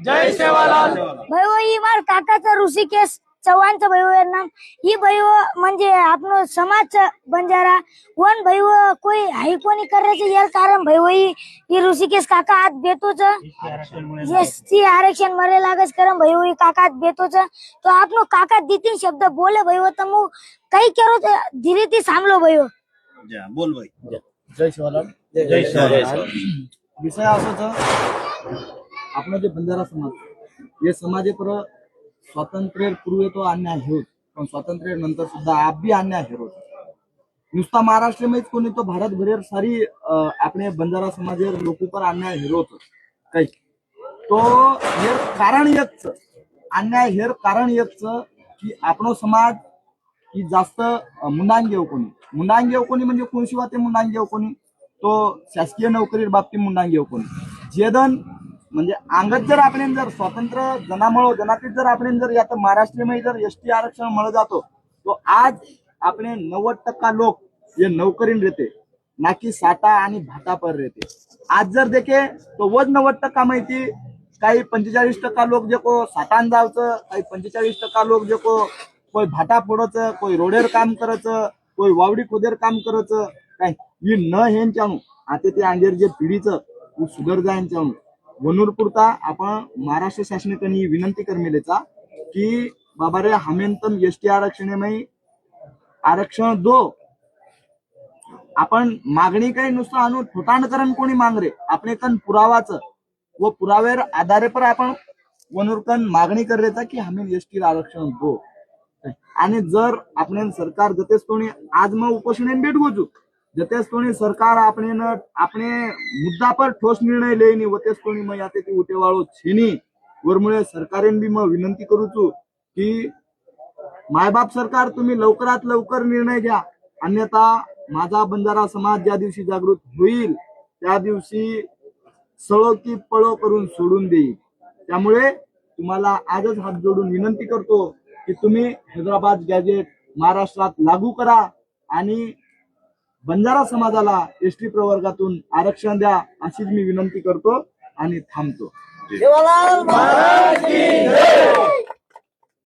जय सेवालाल. भैव ही मार काकाचं ऋषिकेश चव्हाणचं भैव नाम ही भैव म्हणजे आपण समाज बंजारा वन भैव कोई हाई कोणी करायचं यार कारण भैव ही ऋषिकेश काका आज बेतोच एसटी आरक्षण मरे लागस करम भैव ही काका आज बेतोच तो आपनो काका दीतीन शब्द बोले भैव तमु काही करो धीरे ती सांभलो भैव बोल भाई. जय शिवालाल. जय सेवालाल. विषय असाच आपण जे बंजारा समाज हे समाजे पर स्वातंत्र्य पूर्वी तो अन्याय होत पण स्वातंत्र्य नंतर सुद्धा आप भी अन्याय होत नुसता महाराष्ट्र में कोणी तो भारत भरेर सारी अपने बंजारा समाजेर लोक पर अन्याय होत काही तो हेर कारण एकच अन्याय हेर कारण एकच की आपण समाज की जास्त मुंडांगेव कोणी म्हणजे कोणशी वाते मुंडांगेव कोणी तो शासकीय नोकरीर बाबतीत मुंडांगेव कोणी जेदन म्हणजे अंगत जर आपण जर स्वतंत्र जनामळो जनातीत जर आपण जर यात महाराष्ट्र में जर एसटी आरक्षण मिळ जातो तो आज अपने 90% लोक ये नौकरीन रहते ना की साटा आणि भाटा पर रहते. आज जर देखे तो वज 90% माहिती काही 45% लोक जे को साठान जावचं काही 45% लोक जे को कोई भाटा फोडचं कोई रोडेर काम करायचं कोई वावडी खोदेर काम करायचं काय ही न हेंचाणू आता ते अंगेर जे पिढीचं सुधर जायचं वनूर पुरता आपण महाराष्ट्र शासनाकडे विनंती करमेलेचा की बाबा रे हमेंतम एसटी आरक्षण में आरक्षण दो आपण मागणी काही नुसतं आणून ठोटाणकरण कोणी मांग रे आपण कन पुरावाच व पुरावेर आधारे पर आपण वनूरकन मागणी करायचा की हमें एसटी आरक्षण दो आणि जर आपण सरकार जतेच कोणी आज मग उपोषण भेटवू जतेच कोणी सरकार अपने मुद्दा पर ठोस निर्णय लेनी वतेच कोणी मग याते ती उटेवाळो छेनी वरमुळे सरकारेन बी मग विनंती करूचू की मायबाप सरकार तुम्ही लवकरात लवकर निर्णय घ्या अन्यथा माझा बंजारा समाज ज्या दिवशी जागृत होईल त्या दिवशी सळो की पळो करून सोडून देईल. त्यामुळे तुम्हाला आजच हात जोडून विनंती करतो की तुम्ही हैदराबाद गॅजेट महाराष्ट्रात लागू करा आणि बंजारा समाजाला एसटी प्रवर्गातून आरक्षण द्या अशीच मी विनंती करतो आणि थांबतो. महाराज की जय.